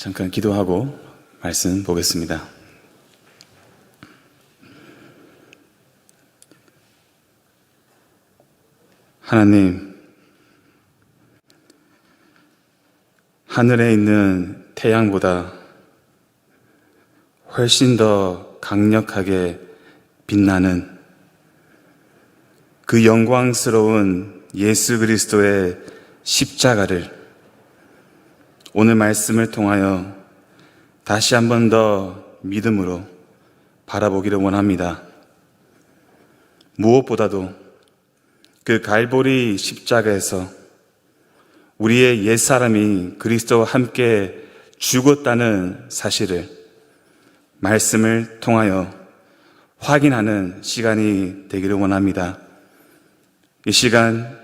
잠깐 기도하고 말씀 보겠습니다. 하나님, 하늘에 있는 태양보다 훨씬 더 강력하게 빛나는 그 영광스러운 예수 그리스도의 십자가를 오늘 말씀을 통하여 다시 한 번 더 믿음으로 바라보기를 원합니다. 무엇보다도 그 갈보리 십자가에서 우리의 옛사람이 그리스도와 함께 죽었다는 사실을 말씀을 통하여 확인하는 시간이 되기를 원합니다. 이 시간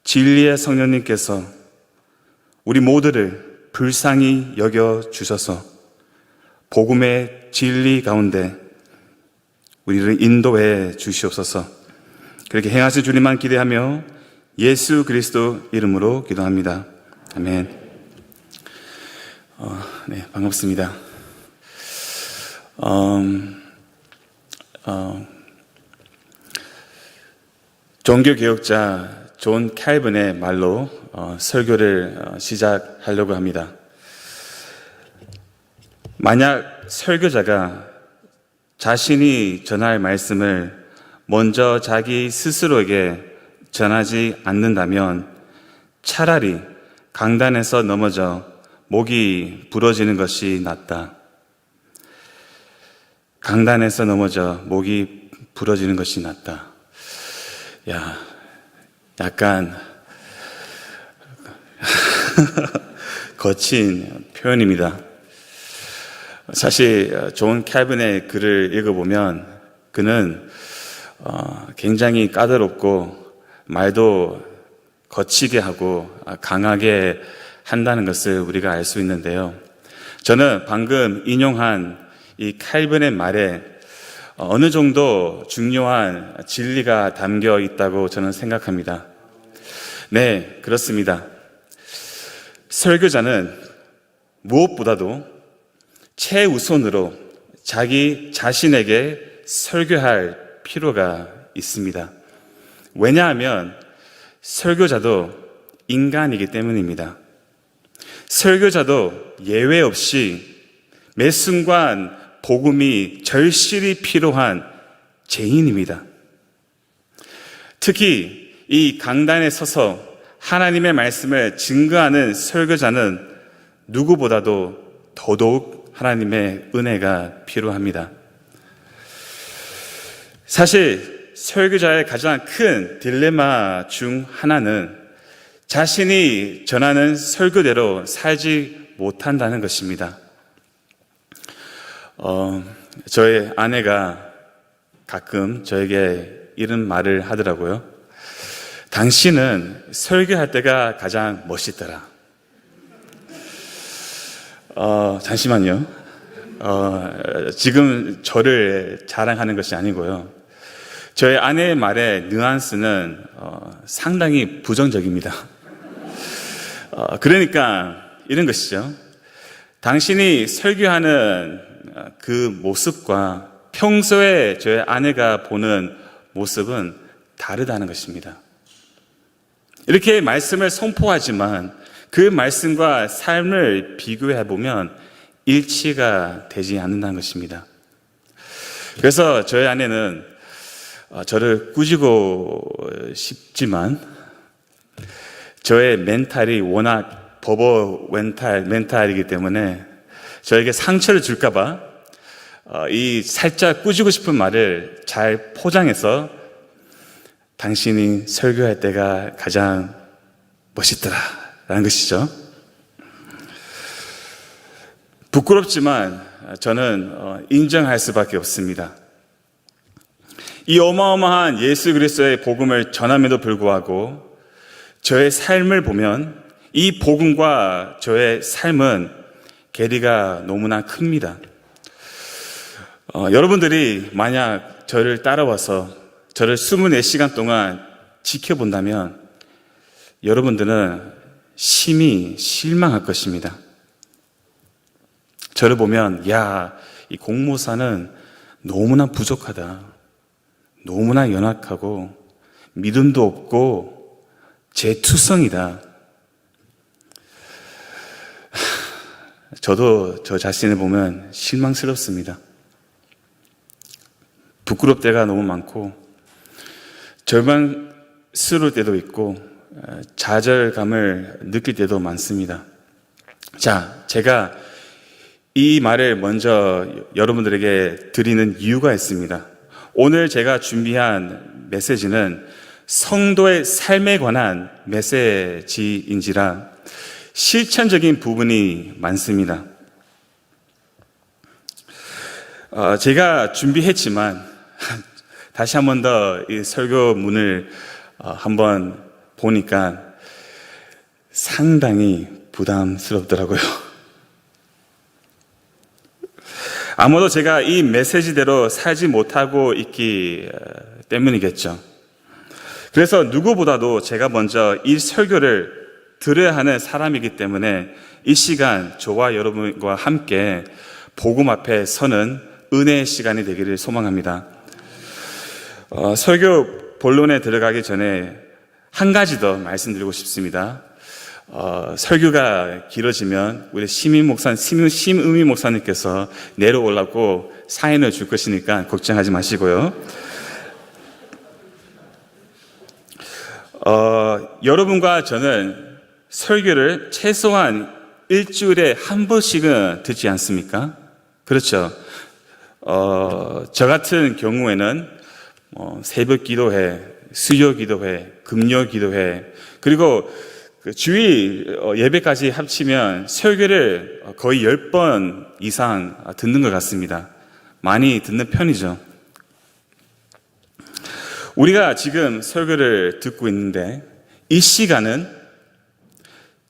진리의 성령님께서 우리 모두를 불쌍히 여겨주셔서 복음의 진리 가운데 우리를 인도해 주시옵소서. 그렇게 행하실 주님만 기대하며 예수 그리스도 이름으로 기도합니다. 아멘. 네, 반갑습니다. 종교개혁자 존 칼빈의 말로 설교를 시작하려고 합니다. 만약 설교자가 자신이 전할 말씀을 먼저 자기 스스로에게 전하지 않는다면 차라리 강단에서 넘어져 목이 부러지는 것이 낫다. 강단에서 넘어져 목이 부러지는 것이 낫다. 약간 거친 표현입니다. 사실 존 칼빈의 글을 읽어보면 그는 굉장히 까다롭고 말도 거치게 하고 강하게 한다는 것을 우리가 알 수 있는데요. 저는 방금 인용한 이 칼빈의 말에 어느 정도 중요한 진리가 담겨 있다고 저는 생각합니다. 네, 그렇습니다. 설교자는 무엇보다도 최우선으로 자기 자신에게 설교할 필요가 있습니다. 왜냐하면 설교자도 인간이기 때문입니다. 설교자도 예외 없이 매 순간 복음이 절실히 필요한 죄인입니다. 특히 이 강단에 서서 하나님의 말씀을 증거하는 설교자는 누구보다도 더더욱 하나님의 은혜가 필요합니다. 사실 설교자의 가장 큰 딜레마 중 하나는 자신이 전하는 설교대로 살지 못한다는 것입니다. 저의 아내가 가끔 저에게 이런 말을 하더라고요. 당신은 설교할 때가 가장 멋있더라. 잠시만요. 지금 저를 자랑하는 것이 아니고요. 저의 아내의 말의 뉘앙스는 상당히 부정적입니다. 그러니까 이런 것이죠. 당신이 설교하는 그 모습과 평소에 저의 아내가 보는 모습은 다르다는 것입니다. 이렇게 말씀을 선포하지만 그 말씀과 삶을 비교해 보면 일치가 되지 않는다는 것입니다. 그래서 저희 아내는 저를 꾸짖고 싶지만 저의 멘탈이 워낙 버버 멘탈이기 때문에 저에게 상처를 줄까봐 이 살짝 꾸짖고 싶은 말을 잘 포장해서 당신이 설교할 때가 가장 멋있더라 라는 것이죠. 부끄럽지만 저는 인정할 수밖에 없습니다. 이 어마어마한 예수 그리스도의 복음을 전함에도 불구하고 저의 삶을 보면 이 복음과 저의 삶은 괴리가 너무나 큽니다. 여러분들이 만약 저를 따라와서 저를 24시간 동안 지켜본다면 여러분들은 심히 실망할 것입니다. 저를 보면 이 공모사는 너무나 부족하다. 너무나 연약하고 믿음도 없고 재투성이다. 저도 저 자신을 보면 실망스럽습니다. 부끄러울 때가 너무 많고 절망스러울 때도 있고 좌절감을 느낄 때도 많습니다. 자, 제가 이 말을 먼저 여러분들에게 드리는 이유가 있습니다. 오늘 제가 준비한 메시지는 성도의 삶에 관한 메시지인지라 실천적인 부분이 많습니다. 제가 준비했지만 다시 한 번 더 이 설교문을 한번 보니까 상당히 부담스럽더라고요. 아무도 제가 이 메시지대로 살지 못하고 있기 때문이겠죠. 그래서 누구보다도 제가 먼저 이 설교를 들어야 하는 사람이기 때문에 이 시간 저와 여러분과 함께 복음 앞에 서는 은혜의 시간이 되기를 소망합니다. 설교 본론에 들어가기 전에 한 가지 더 말씀드리고 싶습니다. 설교가 길어지면 우리 심의미 목사님께서 내려오려고 사인을 줄 것이니까 걱정하지 마시고요. 여러분과 저는 설교를 최소한 일주일에 한 번씩은 듣지 않습니까? 그렇죠. 저 같은 경우에는 새벽 기도회, 수요 기도회, 금요 기도회, 그리고 주일 예배까지 합치면 설교를 거의 10번 이상 듣는 것 같습니다. 많이 듣는 편이죠. 우리가 지금 설교를 듣고 있는데 이 시간은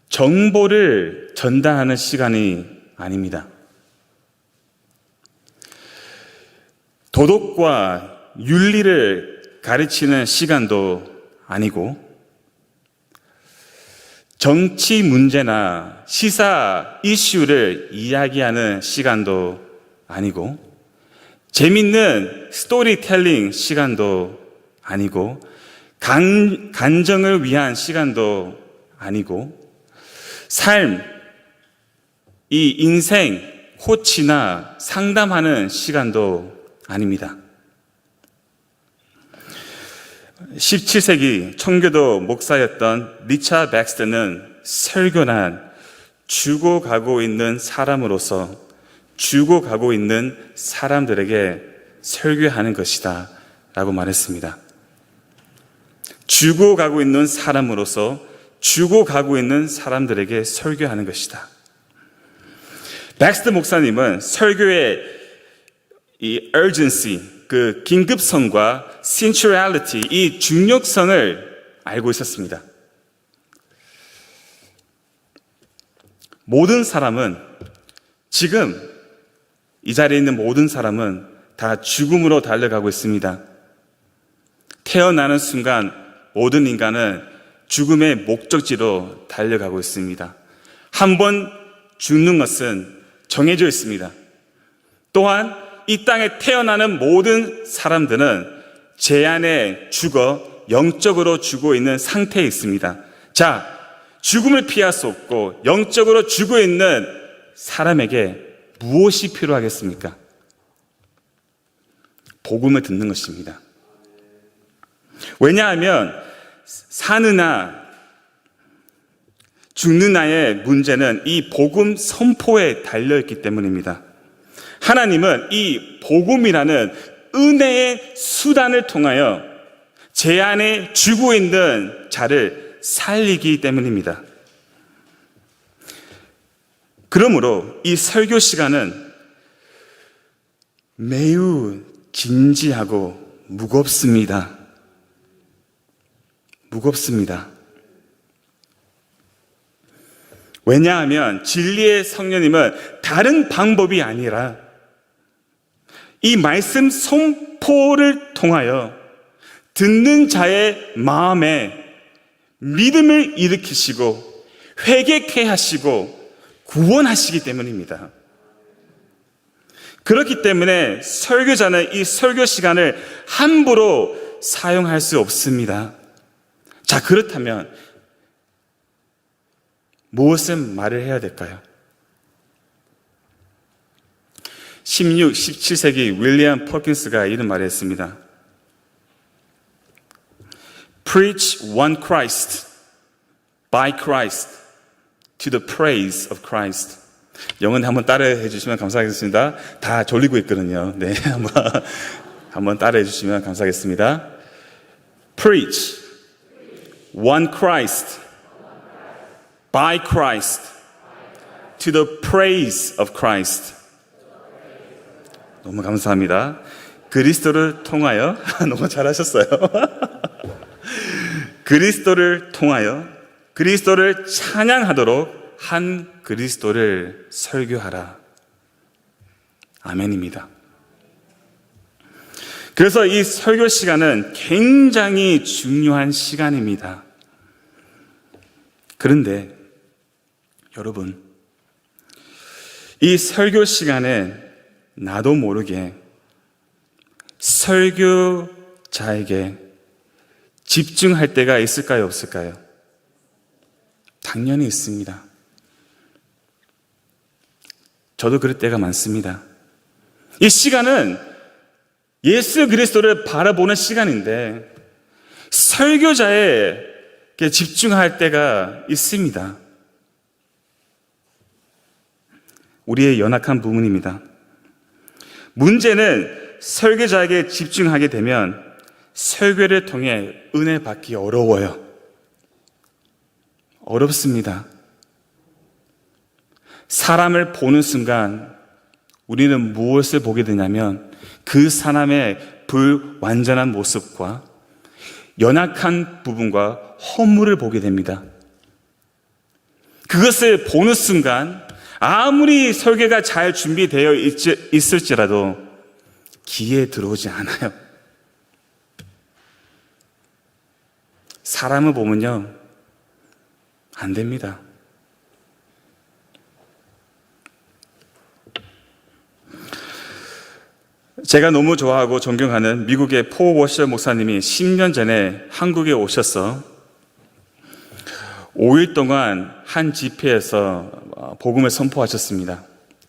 정보를 전달하는 시간이 아닙니다. 도덕과 윤리를 가르치는 시간도 아니고 정치 문제나 시사 이슈를 이야기하는 시간도 아니고 재밌는 스토리텔링 시간도 아니고 간정을 위한 시간도 아니고 삶, 이 인생 코치나 상담하는 시간도 아닙니다. 17세기 청교도 목사였던 리차드 백스터는 설교란 죽어가고 있는 사람으로서 죽어가고 있는 사람들에게 설교하는 것이다 라고 말했습니다. 죽어가고 있는 사람으로서 죽어가고 있는 사람들에게 설교하는 것이다. 백스터 목사님은 설교의 이 urgency, 그 긴급성과 centrality, 이 중요성을 알고 있었습니다. 모든 사람은 지금 이 자리에 있는 모든 사람은 다 죽음으로 달려가고 있습니다. 태어나는 순간 모든 인간은 죽음의 목적지로 달려가고 있습니다. 한 번 죽는 것은 정해져 있습니다. 또한 이 땅에 태어나는 모든 사람들은 재앙에 죽어 영적으로 죽어 있는 상태에 있습니다. 자, 죽음을 피할 수 없고 영적으로 죽어 있는 사람에게 무엇이 필요하겠습니까? 복음을 듣는 것입니다. 왜냐하면 사느나 죽느냐의 문제는 이 복음 선포에 달려있기 때문입니다. 하나님은 이 복음이라는 은혜의 수단을 통하여 재앙에 죽어 있는 자를 살리기 때문입니다. 그러므로 이 설교 시간은 매우 진지하고 무겁습니다. 무겁습니다. 왜냐하면 진리의 성령님은 다른 방법이 아니라 이 말씀 선포를 통하여 듣는 자의 마음에 믿음을 일으키시고 회개케 하시고 구원하시기 때문입니다. 그렇기 때문에 설교자는 이 설교 시간을 함부로 사용할 수 없습니다. 자, 그렇다면 무엇을 말을 해야 될까요? 16, 17세기 윌리엄 퍼킨스가 이런 말을 했습니다. Preach one Christ, by Christ, to the praise of Christ. 영어는 한번 따라해 주시면 감사하겠습니다. 다 졸리고 있거든요. 네, 한번 따라해 주시면 감사하겠습니다. Preach one Christ, by Christ, to the praise of Christ. 너무 감사합니다. 그리스도를 통하여 너무 잘하셨어요. 그리스도를 통하여 그리스도를 찬양하도록 한 그리스도를 설교하라. 아멘입니다. 그래서 이 설교 시간은 굉장히 중요한 시간입니다. 그런데 여러분, 이 설교 시간에 나도 모르게 설교자에게 집중할 때가 있을까요, 없을까요? 당연히 있습니다. 저도 그럴 때가 많습니다. 이 시간은 예수 그리스도를 바라보는 시간인데 설교자에게 집중할 때가 있습니다. 우리의 연약한 부분입니다. 문제는 설교자에게 집중하게 되면 설교를 통해 은혜 받기 어려워요. 어렵습니다. 사람을 보는 순간 우리는 무엇을 보게 되냐면 그 사람의 불완전한 모습과 연약한 부분과 허물을 보게 됩니다. 그것을 보는 순간 아무리 설교가 잘 준비되어 있을지라도 귀에 들어오지 않아요. 사람을 보면요, 안 됩니다. 제가 너무 좋아하고 존경하는 미국의 폴 워셔 목사님이 10년 전에 한국에 오셔서 5일 동안 한 집회에서 복음을 선포하셨습니다.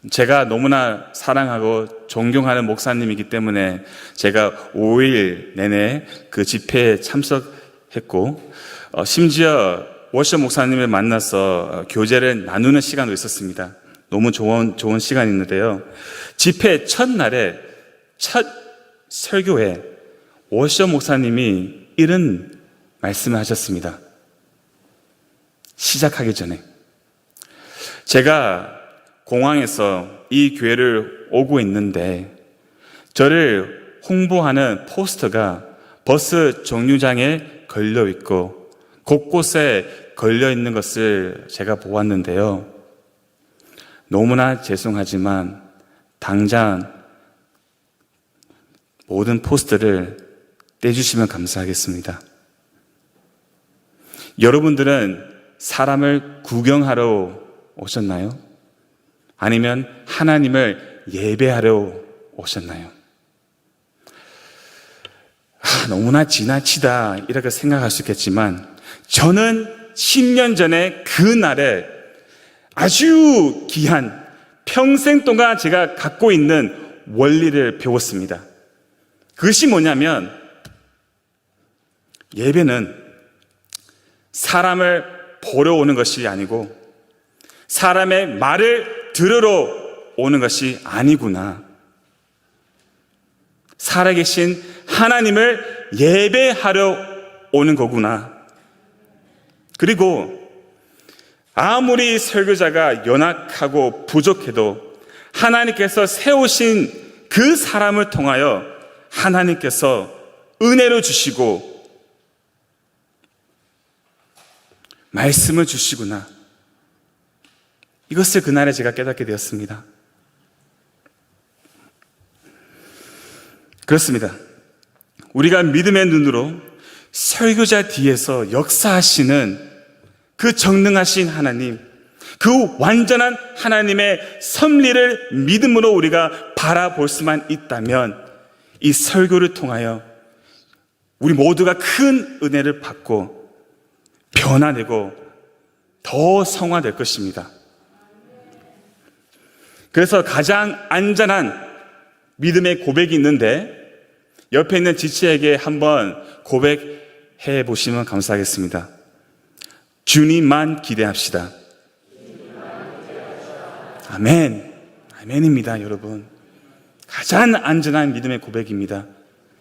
제가 너무나 사랑하고 존경하는 목사님이기 때문에 제가 5일 내내 그 집회에 참석했고 심지어 워셔 목사님을 만나서 교제를 나누는 시간도 있었습니다. 너무 좋은 시간이었는데요. 집회 첫날에 첫 설교에 워셔 목사님이 이런 말씀을 하셨습니다. 시작하기 전에 제가 공항에서 이 교회를 오고 있는데 저를 홍보하는 포스터가 버스 정류장에 걸려 있고 곳곳에 걸려 있는 것을 제가 보았는데요. 너무나 죄송하지만 당장 모든 포스터를 떼주시면 감사하겠습니다. 여러분들은 사람을 구경하러 오셨나요? 아니면 하나님을 예배하러 오셨나요? 너무나 지나치다 이렇게 생각할 수 있겠지만 저는 10년 전에 그 날에 아주 귀한 평생 동안 제가 갖고 있는 원리를 배웠습니다. 그것이 뭐냐면 예배는 사람을 보러 오는 것이 아니고 사람의 말을 들으러 오는 것이 아니구나. 살아계신 하나님을 예배하러 오는 거구나. 그리고 아무리 설교자가 연약하고 부족해도 하나님께서 세우신 그 사람을 통하여 하나님께서 은혜를 주시고 말씀을 주시구나. 이것을 그날에 제가 깨닫게 되었습니다. 그렇습니다. 우리가 믿음의 눈으로 설교자 뒤에서 역사하시는 그 전능하신 하나님, 그 완전한 하나님의 섭리를 믿음으로 우리가 바라볼 수만 있다면 이 설교를 통하여 우리 모두가 큰 은혜를 받고 변화되고 더 성화될 것입니다. 그래서 가장 안전한 믿음의 고백이 있는데 옆에 있는 지체에게 한번 고백해 보시면 감사하겠습니다. 주님만 기대합시다. 아멘. 아멘입니다, 여러분. 가장 안전한 믿음의 고백입니다.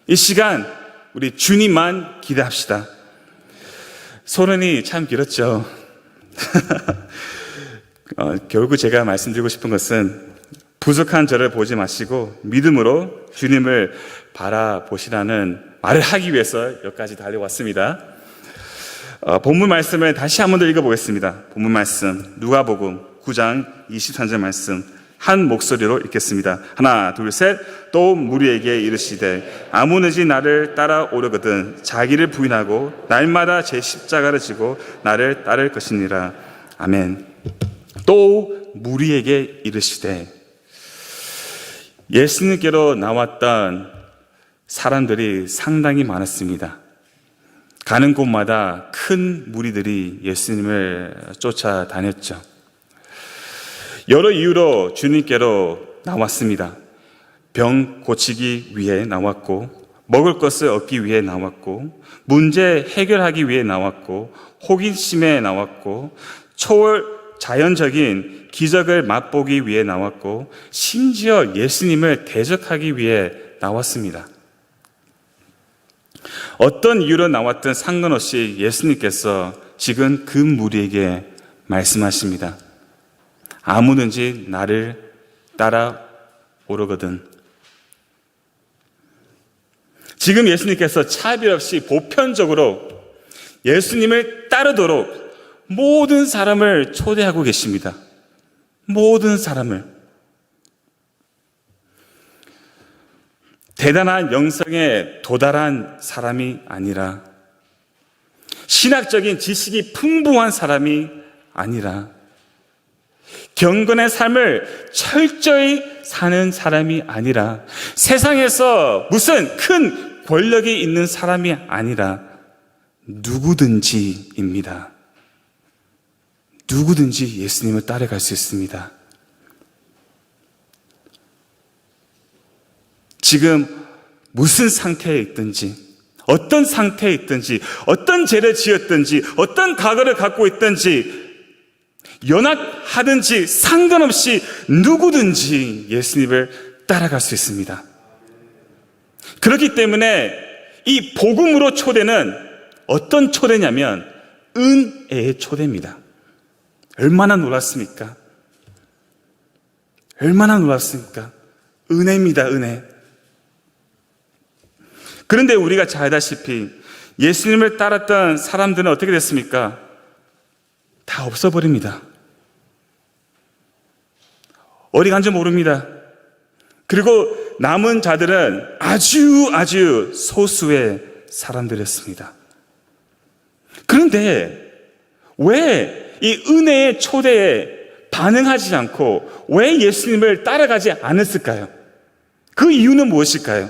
이 시간 우리 주님만 기대합시다. 소론이 참 길었죠. 결국 제가 말씀드리고 싶은 것은 부족한 저를 보지 마시고 믿음으로 주님을 바라보시라는 말을 하기 위해서 여기까지 달려왔습니다. 본문 말씀을 다시 한 번 더 읽어보겠습니다. 본문 말씀 누가복음 9장 23절 말씀 한 목소리로 읽겠습니다. 하나 둘 셋. 또 무리에게 이르시되 아무든지 나를 따라오려거든 자기를 부인하고 날마다 제 십자가를 지고 나를 따를 것이니라. 아멘. 또 무리에게 이르시되 예수님께로 나왔던 사람들이 상당히 많았습니다. 가는 곳마다 큰 무리들이 예수님을 쫓아다녔죠. 여러 이유로 주님께로 나왔습니다. 병 고치기 위해 나왔고, 먹을 것을 얻기 위해 나왔고, 문제 해결하기 위해 나왔고, 호기심에 나왔고, 초월 자연적인 기적을 맛보기 위해 나왔고, 심지어 예수님을 대적하기 위해 나왔습니다. 어떤 이유로 나왔든 상관없이 예수님께서 지금 그 무리에게 말씀하십니다. 아무든지 나를 따라오려거든. 지금 예수님께서 차별 없이 보편적으로 예수님을 따르도록 모든 사람을 초대하고 계십니다. 모든 사람을. 대단한 영성에 도달한 사람이 아니라, 신학적인 지식이 풍부한 사람이 아니라, 경건의 삶을 철저히 사는 사람이 아니라, 세상에서 무슨 큰 권력이 있는 사람이 아니라 누구든지입니다. 누구든지 예수님을 따라갈 수 있습니다. 지금 무슨 상태에 있든지, 어떤 상태에 있든지, 어떤 죄를 지었든지, 어떤 과거를 갖고 있든지, 연약하든지 상관없이 누구든지 예수님을 따라갈 수 있습니다. 그렇기 때문에 이 복음으로 초대는 어떤 초대냐면 은혜의 초대입니다. 얼마나 놀랐습니까? 얼마나 놀랐습니까? 은혜입니다, 은혜. 그런데 우리가 잘 알다시피 예수님을 따랐던 사람들은 어떻게 됐습니까? 다 없어버립니다. 어디 간지 모릅니다. 그리고 남은 자들은 아주 소수의 사람들이었습니다. 그런데 왜 이 은혜의 초대에 반응하지 않고 왜 예수님을 따라가지 않았을까요? 그 이유는 무엇일까요?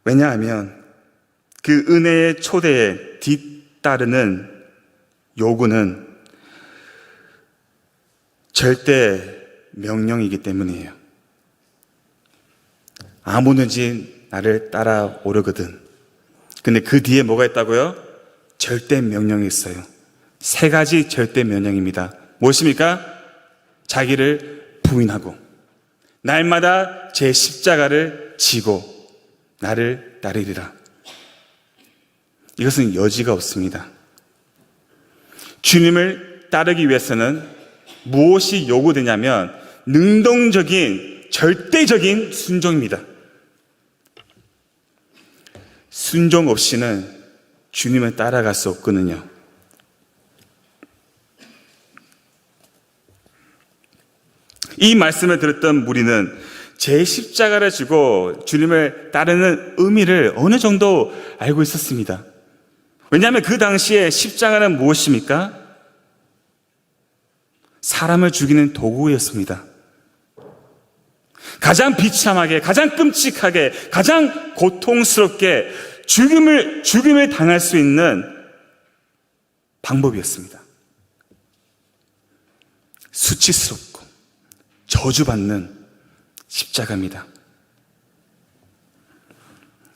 왜냐하면 그 은혜의 초대에 뒤따르는 요구는 절대 명령이기 때문이에요. 아무든지 나를 따라오려거든. 근데 그 뒤에 뭐가 있다고요? 절대 명령이 있어요. 3가지 절대 명령입니다. 무엇입니까? 자기를 부인하고, 날마다 제 십자가를 지고 나를 따르리라. 이것은 여지가 없습니다. 주님을 따르기 위해서는 무엇이 요구되냐면 능동적인 절대적인 순종입니다. 순종 없이는 주님을 따라갈 수 없거든요. 이 말씀을 들었던 무리는 제 십자가를 지고 주님을 따르는 의미를 어느 정도 알고 있었습니다. 왜냐하면 그 당시에 십자가는 무엇입니까? 사람을 죽이는 도구였습니다. 가장 비참하게, 가장 끔찍하게, 가장 고통스럽게 죽임을 당할 수 있는 방법이었습니다. 수치스럽고 저주받는 십자가입니다.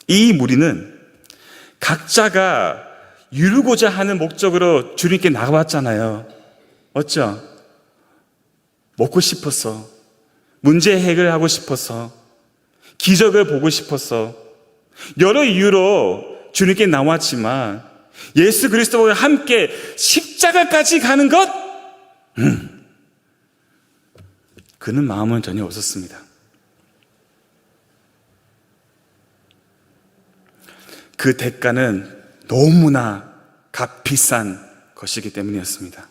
이 무리는 각자가 이루고자 하는 목적으로 주님께 나가왔잖아요. 어쩌? 먹고 싶어서, 문제 해결하고 싶어서, 기적을 보고 싶어서, 여러 이유로 주님께 나왔지만 예수 그리스도와 함께 십자가까지 가는 것? 그는 마음은 전혀 없었습니다. 그 대가는 너무나 값비싼 것이기 때문이었습니다.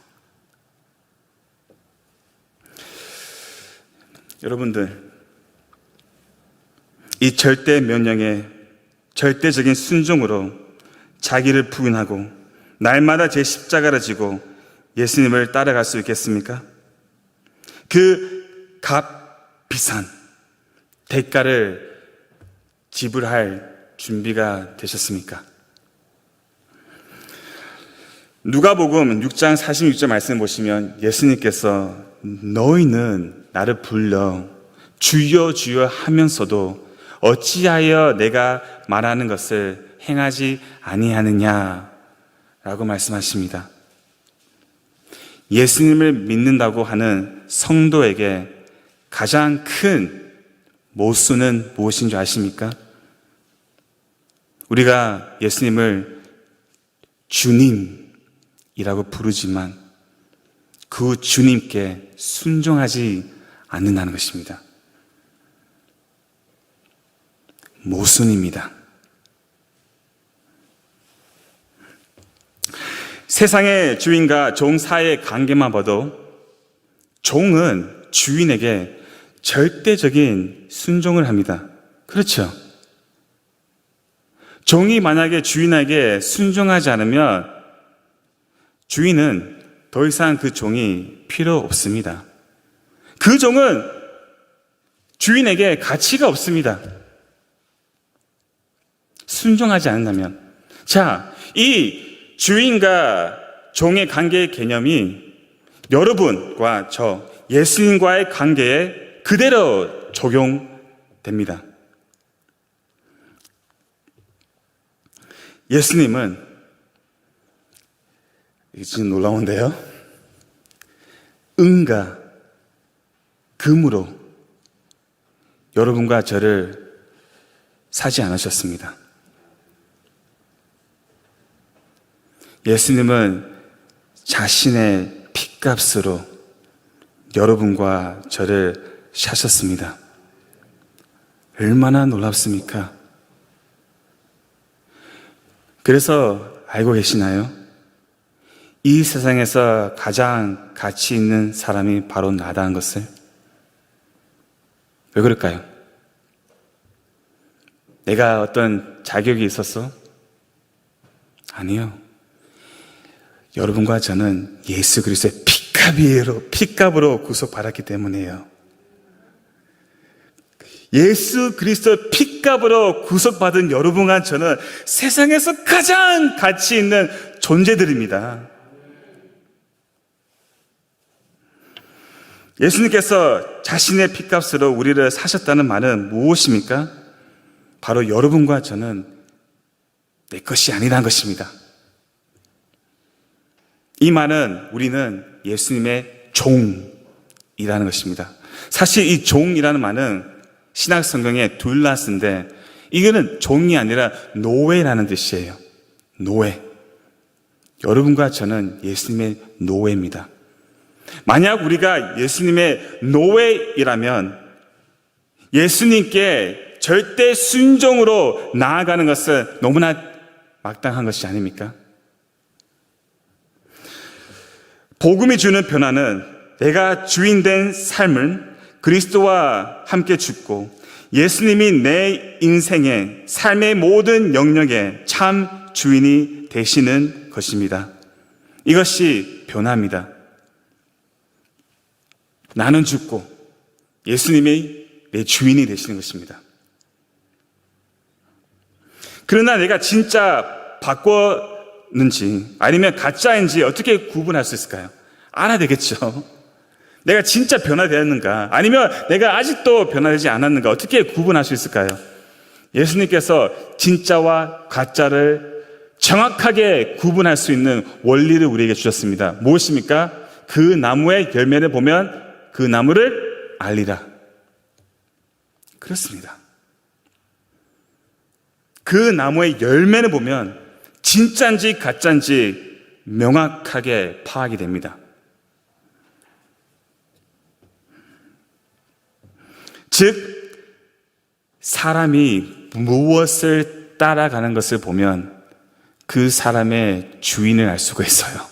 여러분들, 이 절대 명령에 절대적인 순종으로 자기를 부인하고 날마다 제 십자가를 지고 예수님을 따라갈 수 있겠습니까? 그 값비싼 대가를 지불할 준비가 되셨습니까? 누가복음 6장 46절 말씀 보시면 예수님께서 너희는 나를 불러 주여 주여 하면서도 어찌하여 내가 말하는 것을 행하지 아니하느냐 라고 말씀하십니다. 예수님을 믿는다고 하는 성도에게 가장 큰 모순은 무엇인 줄 아십니까? 우리가 예수님을 주님이라고 부르지만 그 주님께 순종하지 않는다는 것입니다. 모순입니다. 세상의 주인과 종 사이의 관계만 봐도 종은 주인에게 절대적인 순종을 합니다. 그렇죠? 종이 만약에 주인에게 순종하지 않으면 주인은 더 이상 그 종이 필요 없습니다. 그 종은 주인에게 가치가 없습니다. 순종하지 않는다면. 자, 이 주인과 종의 관계의 개념이 여러분과 저 예수님과의 관계에 그대로 적용됩니다. 예수님은, 이게 진짜 놀라운데요, 은과 금으로 여러분과 저를 사지 않으셨습니다. 예수님은 자신의 핏값으로 여러분과 저를 사셨습니다. 얼마나 놀랍습니까? 그래서 알고 계시나요? 이 세상에서 가장 가치 있는 사람이 바로 나다는 것을. 왜 그럴까요? 내가 어떤 자격이 있었어? 아니요. 여러분과 저는 예수 그리스도의 핏값으로 구속받았기 때문이에요. 예수 그리스도의 핏값으로 구속받은 여러분과 저는 세상에서 가장 가치 있는 존재들입니다. 예수님께서 자신의 핏값으로 우리를 사셨다는 말은 무엇입니까? 바로 여러분과 저는 내 것이 아니라는 것입니다. 이 말은 우리는 예수님의 종이라는 것입니다. 사실 이 종이라는 말은 신약 성경에 둘라 쓴데 이거는 종이 아니라 노예라는 뜻이에요. 노예. 여러분과 저는 예수님의 노예입니다. 만약 우리가 예수님의 노예이라면 예수님께 절대 순종으로 나아가는 것은 너무나 마땅한 것이 아닙니까? 복음이 주는 변화는 내가 주인된 삶을 그리스도와 함께 죽고 예수님이 내 인생의 삶의 모든 영역에 참 주인이 되시는 것입니다. 이것이 변화입니다. 나는 죽고 예수님이 내 주인이 되시는 것입니다. 그러나 내가 진짜 바꿨는지 아니면 가짜인지 어떻게 구분할 수 있을까요? 알아야 되겠죠. 내가 진짜 변화되었는가 아니면 내가 아직도 변화되지 않았는가 어떻게 구분할 수 있을까요? 예수님께서 진짜와 가짜를 정확하게 구분할 수 있는 원리를 우리에게 주셨습니다. 무엇입니까? 그 나무의 열매를 보면 그 나무를 알리라. 그렇습니다. 그 나무의 열매를 보면 진짜인지 가짜인지 명확하게 파악이 됩니다. 즉, 사람이 무엇을 따라가는 것을 보면 그 사람의 주인을 알 수가 있어요.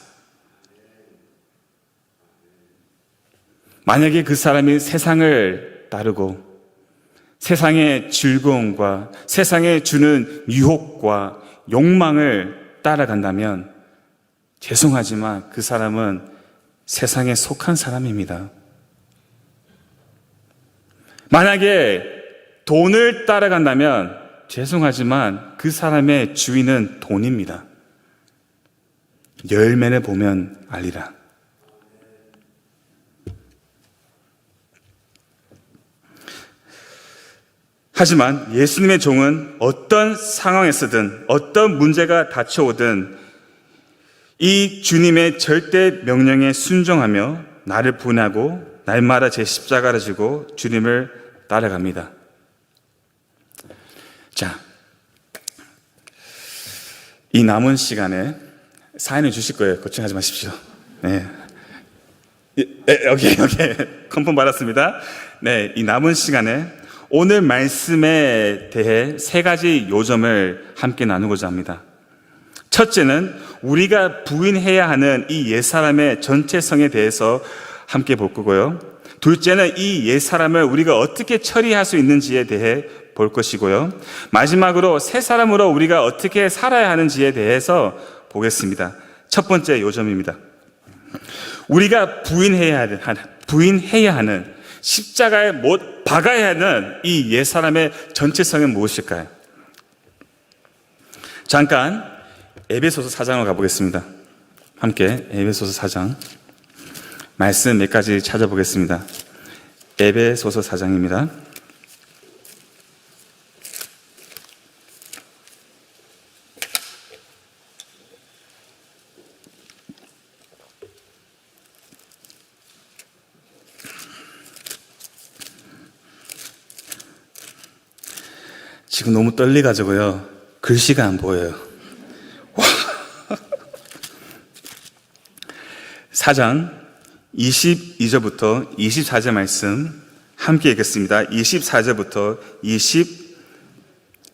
만약에 그 사람이 세상을 따르고 세상의 즐거움과 세상에 주는 유혹과 욕망을 따라간다면 죄송하지만 그 사람은 세상에 속한 사람입니다. 만약에 돈을 따라간다면 죄송하지만 그 사람의 주인은 돈입니다. 열매를 보면 알리라. 하지만 예수님의 종은 어떤 상황에서든 어떤 문제가 닥쳐오든 이 주님의 절대 명령에 순종하며 나를 분하고 날마다 제 십자가를 지고 주님을 따라갑니다. 자, 이 남은 시간에 사인을 주실 거예요. 걱정하지 마십시오. 네. 오케이. 컨펌 받았습니다. 네, 이 남은 시간에 오늘 말씀에 대해 세 가지 요점을 함께 나누고자 합니다. 첫째는 우리가 부인해야 하는 이 옛사람의 전체성에 대해서 함께 볼 거고요. 둘째는 이 옛사람을 우리가 어떻게 처리할 수 있는지에 대해 볼 것이고요. 마지막으로 새 사람으로 우리가 어떻게 살아야 하는지에 대해서 보겠습니다. 첫 번째 요점입니다. 우리가 부인해야 하는 십자가에 못 박아야 하는 이 옛사람의 전체성은 무엇일까요? 잠깐 에베소서 4장으로 가보겠습니다. 함께 에베소서 4장 말씀 몇 가지 찾아보겠습니다. 에베소서 4장입니다. 지금 너무 떨려가지고요. 글씨가 안 보여요. 4장 22절부터 24절 말씀 함께 읽겠습니다. 22절부터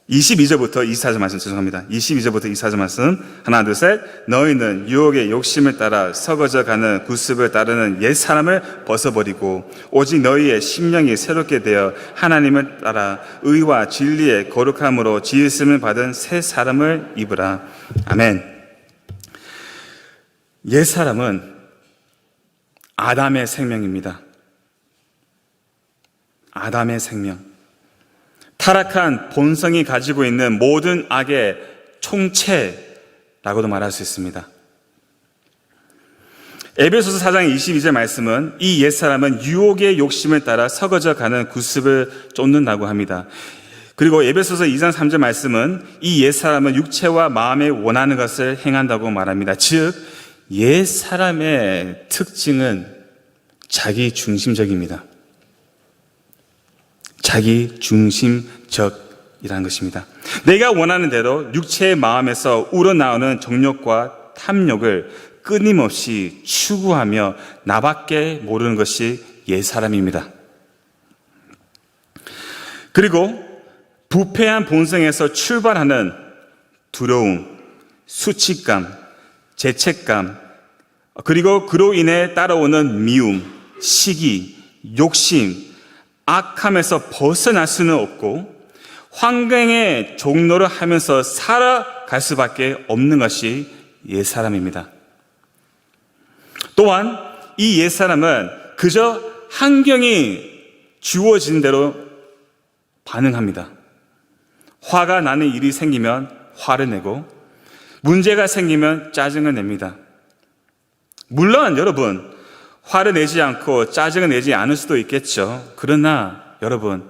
24절 말씀 죄송합니다. 22절부터 24절 말씀 하나 둘 셋. 너희는 유혹의 욕심을 따라 썩어져 가는 구습을 따르는 옛 사람을 벗어버리고 오직 너희의 심령이 새롭게 되어 하나님을 따라 의와 진리의 거룩함으로 지으심을 받은 새 사람을 입으라. 아멘. 옛 사람은 아담의 생명입니다. 아담의 생명. 타락한 본성이 가지고 있는 모든 악의 총체라고도 말할 수 있습니다. 에베소서 4장 22절 말씀은 이 옛사람은 유혹의 욕심을 따라 썩어져 가는 구습을 쫓는다고 합니다. 그리고 에베소서 2장 3절 말씀은 이 옛사람은 육체와 마음에 원하는 것을 행한다고 말합니다. 즉 옛사람의 특징은 자기 중심적입니다. 자기 중심적이라는 것입니다. 내가 원하는 대로 육체의 마음에서 우러나오는 정욕과 탐욕을 끊임없이 추구하며 나밖에 모르는 것이 옛사람입니다. 그리고 부패한 본성에서 출발하는 두려움, 수치감, 죄책감, 그리고 그로 인해 따라오는 미움, 시기, 욕심, 악함에서 벗어날 수는 없고 환경의 종로를 하면서 살아갈 수밖에 없는 것이 옛사람입니다. 또한 이 옛사람은 그저 환경이 주어진 대로 반응합니다. 화가 나는 일이 생기면 화를 내고 문제가 생기면 짜증을 냅니다. 물론 여러분, 화를 내지 않고 짜증을 내지 않을 수도 있겠죠. 그러나 여러분,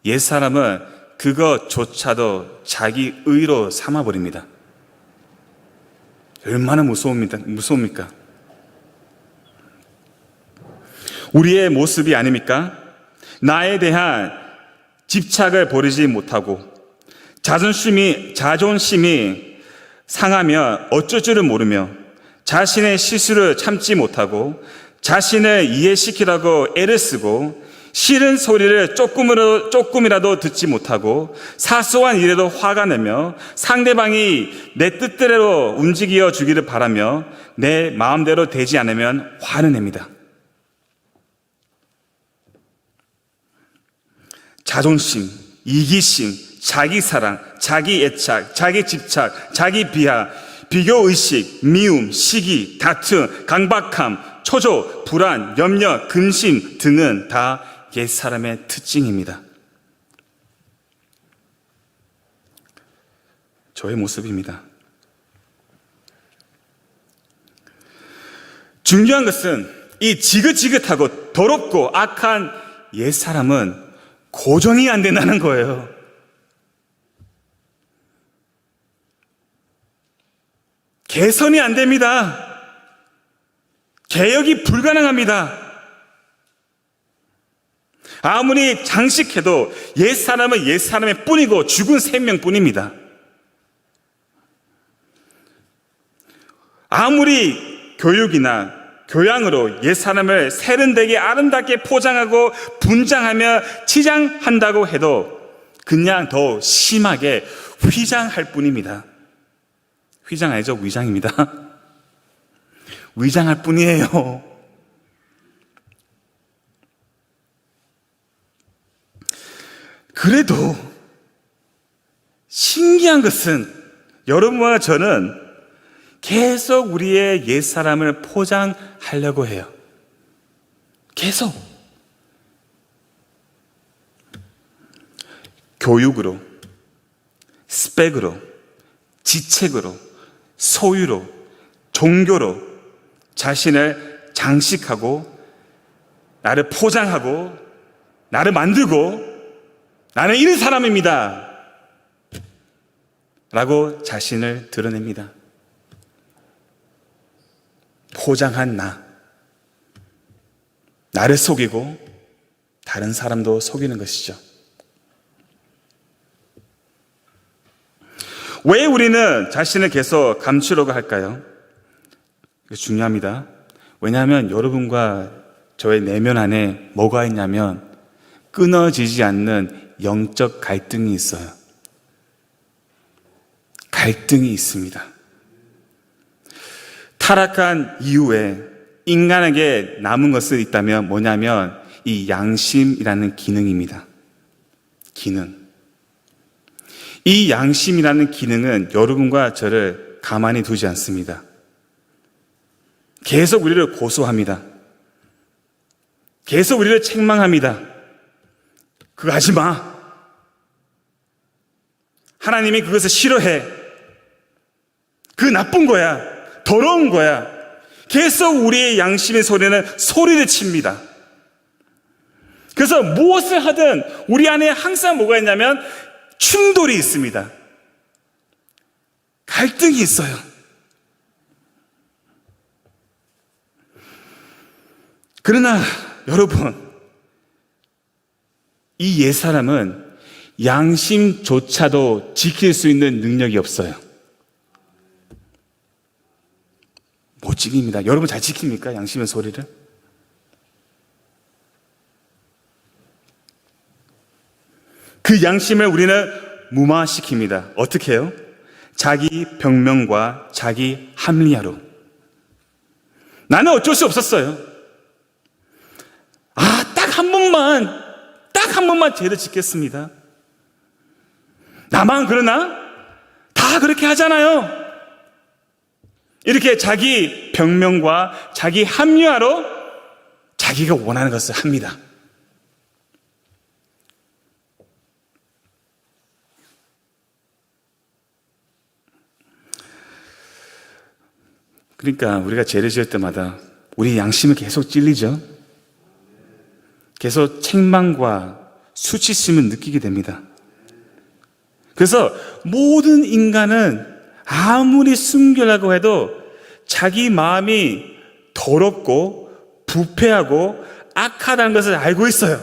옛사람은 그것조차도 자기 의로 삼아버립니다. 얼마나 무서웁니까? 우리의 모습이 아닙니까? 나에 대한 집착을 버리지 못하고 자존심이 상하면 어쩔 줄을 모르며 자신의 실수를 참지 못하고 자신을 이해시키라고 애를 쓰고 싫은 소리를 조금이라도 듣지 못하고 사소한 일에도 화가 나며 상대방이 내 뜻대로 움직여 주기를 바라며 내 마음대로 되지 않으면 화를 냅니다. 자존심, 이기심, 자기 사랑, 자기 애착, 자기 집착, 자기 비하, 비교의식, 미움, 시기, 다툼, 강박함, 초조, 불안, 염려, 근심 등은 다 옛사람의 특징입니다. 저의 모습입니다. 중요한 것은 이 지긋지긋하고 더럽고 악한 옛사람은 고정이 안 된다는 거예요. 개선이 안 됩니다. 개혁이 불가능합니다. 아무리 장식해도 옛사람은 옛사람의 뿐이고 죽은 생명뿐입니다. 아무리 교육이나 교양으로 옛사람을 세련되게 아름답게 포장하고 분장하며 치장한다고 해도 그냥 더 심하게 휘장할 뿐입니다. 휘장 아니죠? 위장입니다. 위장할 뿐이에요. 그래도 신기한 것은 여러분과 저는 계속 우리의 옛사람을 포장하려고 해요. 계속. 교육으로, 스펙으로, 지책으로, 소유로, 종교로 자신을 장식하고 나를 포장하고 나를 만들고 나는 이런 사람입니다 라고 자신을 드러냅니다. 포장한 나를 속이고 다른 사람도 속이는 것이죠. 왜 우리는 자신을 계속 감추려고 할까요? 이거 중요합니다. 왜냐하면 여러분과 저의 내면 안에 뭐가 있냐면 끊어지지 않는 영적 갈등이 있어요. 갈등이 있습니다. 타락한 이후에 인간에게 남은 것이 있다면 뭐냐면 이 양심이라는 기능입니다. 기능. 이 양심이라는 기능은 여러분과 저를 가만히 두지 않습니다. 계속 우리를 고소합니다. 계속 우리를 책망합니다. 그거 하지 마. 하나님이 그것을 싫어해. 그거 나쁜 거야. 더러운 거야. 계속 우리의 양심의 소리를 칩니다. 그래서 무엇을 하든 우리 안에 항상 뭐가 있냐면 충돌이 있습니다. 갈등이 있어요. 그러나 여러분, 이 옛사람은 양심조차도 지킬 수 있는 능력이 없어요. 못 지킵니다. 여러분 잘 지킵니까? 양심의 소리를? 그 양심을 우리는 무마시킵니다. 어떻게 해요? 자기 병명과 자기 합리화로. 나는 어쩔 수 없었어요. 딱 딱 한 번만 죄를 짓겠습니다. 나만 그러나? 다 그렇게 하잖아요. 이렇게 자기 병명과 자기 합리화로 자기가 원하는 것을 합니다. 그러니까 우리가 죄를 지을 때마다 우리 양심은 계속 찔리죠. 계속 책망과 수치심을 느끼게 됩니다. 그래서 모든 인간은 아무리 순결하고 해도 자기 마음이 더럽고 부패하고 악하다는 것을 알고 있어요.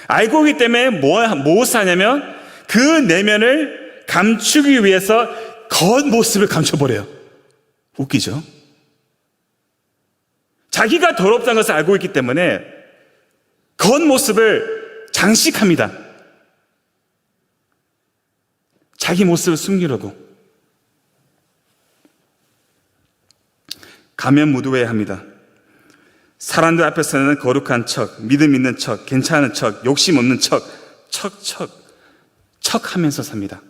알고 있기 때문에 무엇을 하냐면 그 내면을 감추기 위해서 겉모습을 감춰버려요. 웃기죠? 자기가 더럽다는 것을 알고 있기 때문에 겉모습을 장식합니다. 자기 모습을 숨기려고. 가면 무도해야 합니다. 사람들 앞에서는 거룩한 척, 믿음 있는 척, 괜찮은 척, 욕심 없는 척, 척 하면서 삽니다.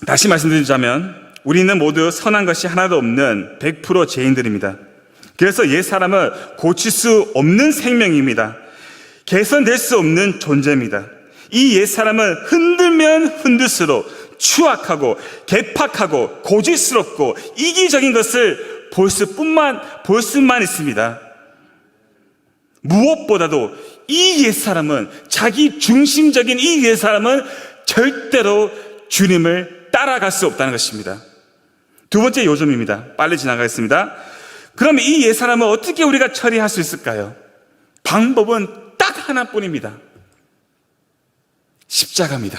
다시 말씀드리자면 우리는 모두 선한 것이 하나도 없는 100% 죄인들입니다. 그래서 옛사람은 고칠 수 없는 생명입니다. 개선될 수 없는 존재입니다. 이 옛사람은 흔들면 흔들수록 추악하고 개팍하고 고질스럽고 이기적인 것을 볼 수만 있습니다. 무엇보다도 이 옛사람은, 자기 중심적인 이 옛사람은 절대로 주님을 따라갈 수 없다는 것입니다. 두 번째 요점입니다. 빨리 지나가겠습니다. 그럼 이 옛사람을 어떻게 우리가 처리할 수 있을까요? 방법은 딱 하나뿐입니다. 십자가입니다.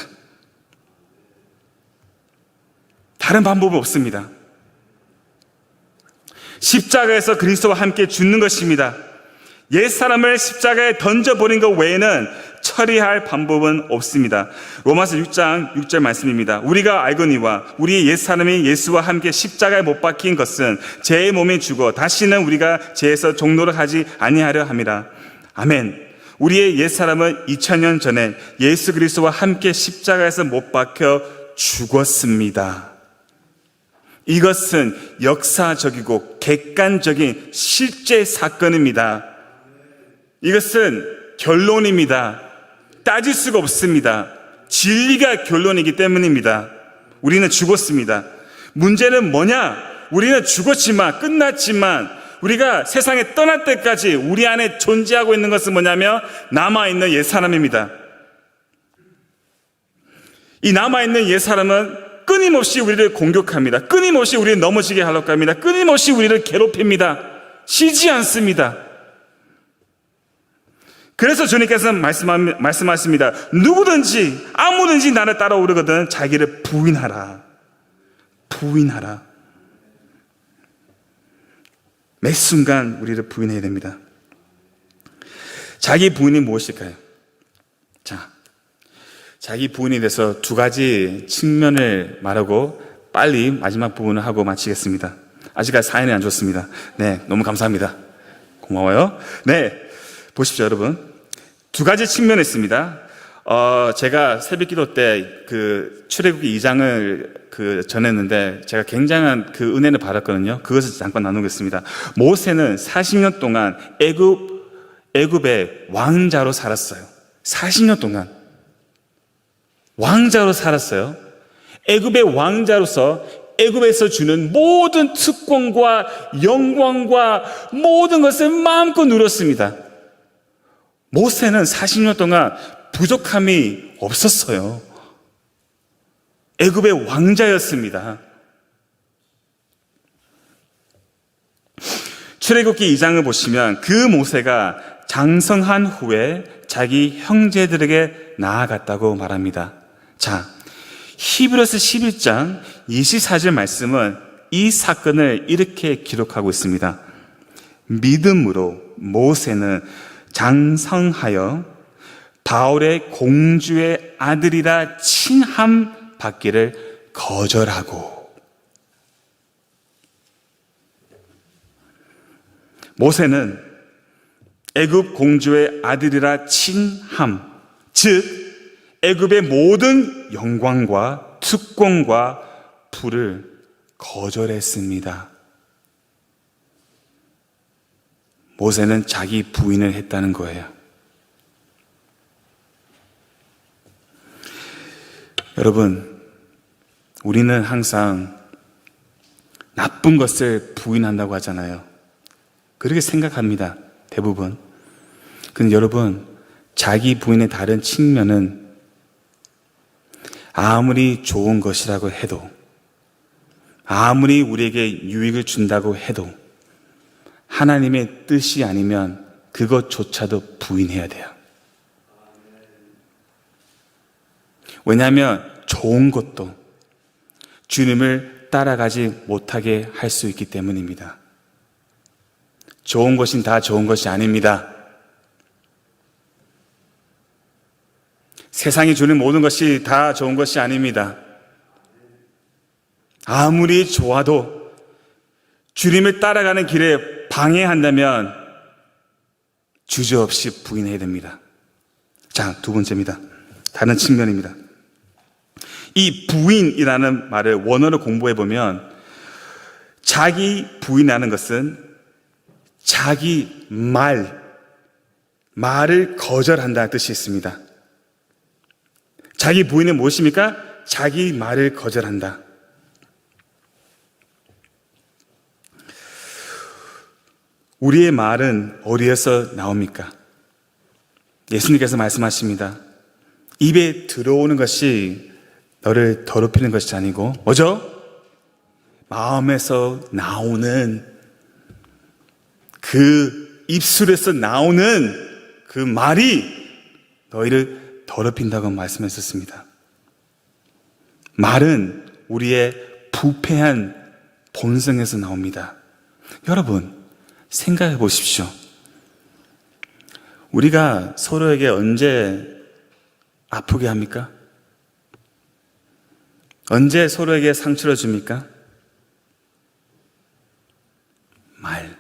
다른 방법은 없습니다. 십자가에서 그리스도와 함께 죽는 것입니다. 옛사람을 십자가에 던져버린 것 외에는 처리할 방법은 없습니다. 로마서 6장 6절 말씀입니다. 우리가 알거니와 우리의 옛사람이 예수와 함께 십자가에 못 박힌 것은 죄의 몸에 죽어 다시는 우리가 죄에서 종노를 하지 아니하려 함이라. 아멘. 우리의 옛사람은 2000년 전에 예수 그리스도와 함께 십자가에서 못 박혀 죽었습니다. 이것은 역사적이고 객관적인 실제 사건입니다. 이것은 결론입니다. 따질 수가 없습니다. 진리가 결론이기 때문입니다. 우리는 죽었습니다. 문제는 뭐냐? 우리는 죽었지만, 끝났지만, 우리가 세상에 떠날 때까지 우리 안에 존재하고 있는 것은 뭐냐면 남아있는 옛사람입니다. 이 남아있는 옛사람은 끊임없이 우리를 공격합니다. 끊임없이 우리를 넘어지게 하려고 합니다. 끊임없이 우리를 괴롭힙니다. 쉬지 않습니다. 그래서 주님께서 말씀하십니다. 누구든지 아무든지 나를 따라오려거든 자기를 부인하라. 부인하라. 매 순간 우리를 부인해야 됩니다. 자기 부인이 무엇일까요? 자, 자기 부인에 대해서 두 가지 측면을 말하고 빨리 마지막 부분을 하고 마치겠습니다. 아직까지 사연이 안 좋습니다. 네, 너무 감사합니다. 고마워요. 네, 보십시오, 여러분. 두 가지 측면이 있습니다. 제가 새벽 기도 때 출애굽기 2장을 전했는데 제가 굉장한 은혜를 받았거든요. 그것을 잠깐 나누겠습니다. 모세는 40년 동안 애굽의 왕자로 살았어요. 40년 동안. 왕자로 살았어요. 애굽의 왕자로서 애굽에서 주는 모든 특권과 영광과 모든 것을 마음껏 누렸습니다. 모세는 40년 동안 부족함이 없었어요. 애굽의 왕자였습니다. 출애굽기 2장을 보시면 그 모세가 장성한 후에 자기 형제들에게 나아갔다고 말합니다. 자, 히브리서 11장 24절 말씀은 이 사건을 이렇게 기록하고 있습니다. 믿음으로 모세는 장성하여 바울의 공주의 아들이라 칭함 받기를 거절하고. 모세는 애굽 공주의 아들이라 칭함, 즉 애굽의 모든 영광과 특권과 부를 거절했습니다. 모세는 자기 부인을 했다는 거예요. 여러분, 우리는 항상 나쁜 것을 부인한다고 하잖아요. 그렇게 생각합니다, 대부분. 근데 여러분, 자기 부인의 다른 측면은 아무리 좋은 것이라고 해도, 아무리 우리에게 유익을 준다고 해도 하나님의 뜻이 아니면 그것조차도 부인해야 돼요. 왜냐하면 좋은 것도 주님을 따라가지 못하게 할 수 있기 때문입니다. 좋은 것은 다 좋은 것이 아닙니다. 세상이 주는 모든 것이 다 좋은 것이 아닙니다. 아무리 좋아도 주님을 따라가는 길에 방해한다면 주저없이 부인해야 됩니다. 자, 두 번째입니다. 다른 측면입니다. 이 부인이라는 말을 원어로 공부해 보면 자기 부인하는 것은 자기 말을 거절한다는 뜻이 있습니다. 자기 부인은 무엇입니까? 자기 말을 거절한다. 우리의 말은 어디에서 나옵니까? 예수님께서 말씀하십니다. 입에 들어오는 것이 너를 더럽히는 것이 아니고 뭐죠? 마음에서 나오는 그 입술에서 나오는 그 말이 너희를 더럽힌다고 말씀하셨습니다. 말은 우리의 부패한 본성에서 나옵니다. 여러분, 생각해 보십시오. 우리가 서로에게 언제 아프게 합니까? 언제 서로에게 상처를 줍니까? 말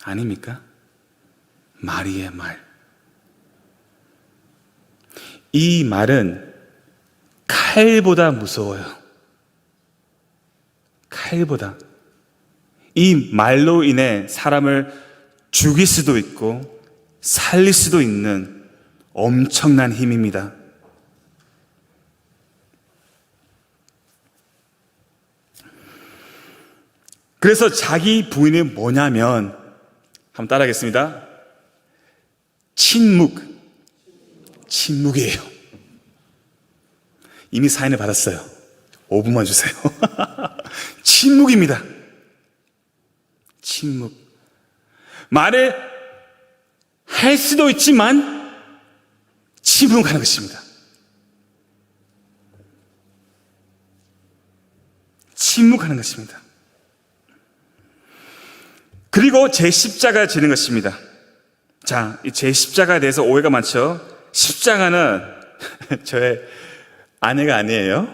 아닙니까? 말이에요, 말. 이 말은 칼보다 무서워요. 칼보다. 이 말로 인해 사람을 죽일 수도 있고 살릴 수도 있는 엄청난 힘입니다. 그래서 자기 부인은 뭐냐면, 한번 따라하겠습니다. 침묵이에요. 이미 사인을 받았어요. 5분만 주세요. 침묵입니다. 침묵. 말을 할 수도 있지만 침묵하는 것입니다. 침묵하는 것입니다. 그리고 제 십자가 지는 것입니다. 자, 제 십자가에 대해서 오해가 많죠. 십자가는 저의 아내가 아니에요.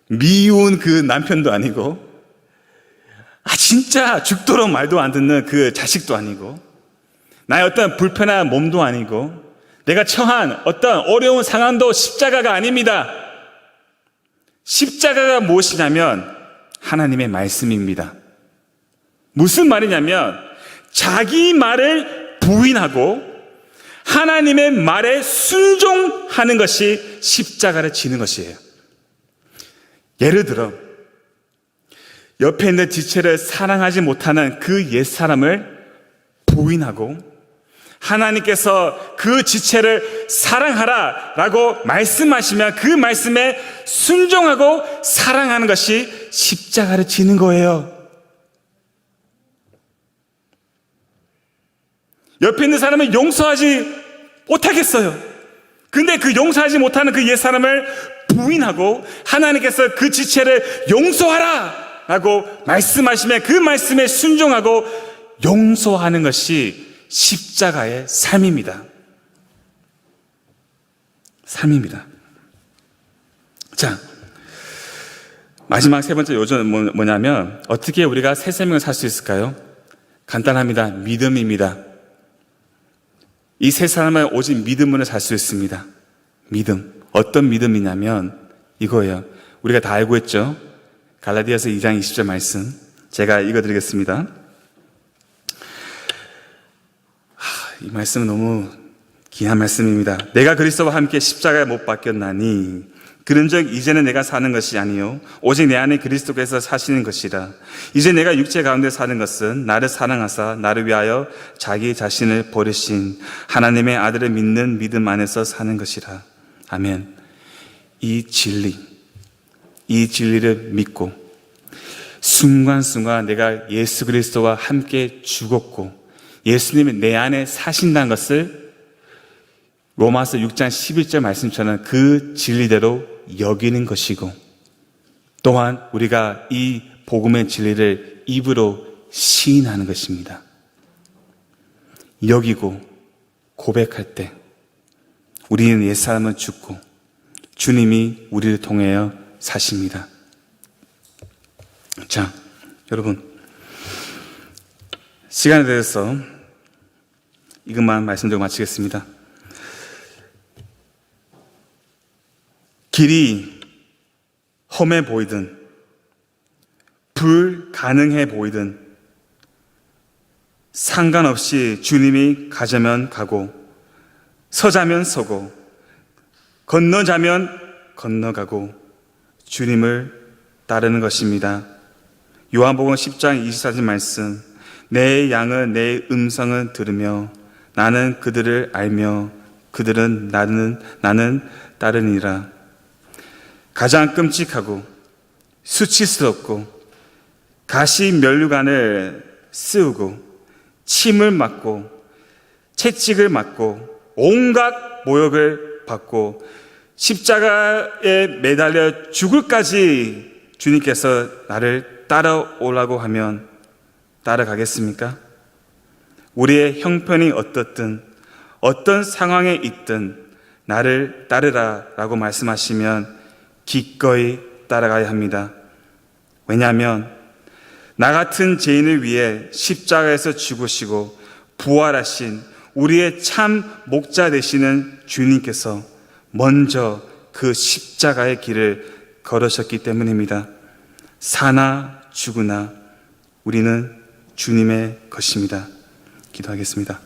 미운 그 남편도 아니고, 진짜 죽도록 말도 안 듣는 그 자식도 아니고, 나의 어떤 불편한 몸도 아니고, 내가 처한 어떤 어려운 상황도 십자가가 아닙니다. 십자가가 무엇이냐면 하나님의 말씀입니다. 무슨 말이냐면 자기 말을 부인하고 하나님의 말에 순종하는 것이 십자가를 지는 것이에요. 예를 들어 옆에 있는 지체를 사랑하지 못하는 그 옛사람을 부인하고 하나님께서 그 지체를 사랑하라 라고 말씀하시면 그 말씀에 순종하고 사랑하는 것이 십자가를 지는 거예요. 옆에 있는 사람을 용서하지 못하겠어요. 근데 그 용서하지 못하는 그 옛사람을 부인하고 하나님께서 그 지체를 용서하라 라고 말씀하시면 그 말씀에 순종하고 용서하는 것이 십자가의 삶입니다. 삶입니다. 자, 마지막 세 번째 요점은 뭐냐면 어떻게 우리가 새 생명을 살 수 있을까요? 간단합니다. 믿음입니다. 이 세 사람은 오직 믿음으로 살 수 있습니다. 믿음. 어떤 믿음이냐면 이거예요. 우리가 다 알고 있죠? 갈라디아서 2장 20절 말씀. 제가 읽어드리겠습니다. 이 말씀은 너무 귀한 말씀입니다. 내가 그리스도와 함께 십자가에 못 박혔나니 그런즉 이제는 내가 사는 것이 아니요 오직 내 안에 그리스도께서 사시는 것이라. 이제 내가 육체 가운데 사는 것은 나를 사랑하사 나를 위하여 자기 자신을 버리신 하나님의 아들을 믿는 믿음 안에서 사는 것이라. 아멘. 이 진리를 믿고 순간순간 내가 예수 그리스도와 함께 죽었고 예수님이 내 안에 사신다는 것을 로마서 6장 11절 말씀처럼 그 진리대로 여기는 것이고, 또한 우리가 이 복음의 진리를 입으로 시인하는 것입니다. 여기고 고백할 때 우리는 옛사람은 죽고 주님이 우리를 통하여 사십니다. 자, 여러분, 시간에 대해서 이것만 말씀드리고 마치겠습니다. 길이 험해 보이든 불가능해 보이든 상관없이 주님이 가자면 가고 서자면 서고 건너자면 건너가고 주님을 따르는 것입니다. 요한복음 10장 24절 말씀, 내 양은 내 음성을 들으며 나는 그들을 알며 그들은 나는 따르니라. 가장 끔찍하고 수치스럽고 가시 면류관을 쓰우고 침을 맞고 채찍을 맞고 온갖 모욕을 받고 십자가에 매달려 죽을까지 주님께서 나를 따라오라고 하면 따라가겠습니까? 우리의 형편이 어떻든 어떤 상황에 있든 나를 따르라 라고 말씀하시면 기꺼이 따라가야 합니다. 왜냐하면 나 같은 죄인을 위해 십자가에서 죽으시고 부활하신 우리의 참 목자 되시는 주님께서 먼저 그 십자가의 길을 걸으셨기 때문입니다. 사나 죽으나 우리는 주님의 것입니다. 기도하겠습니다.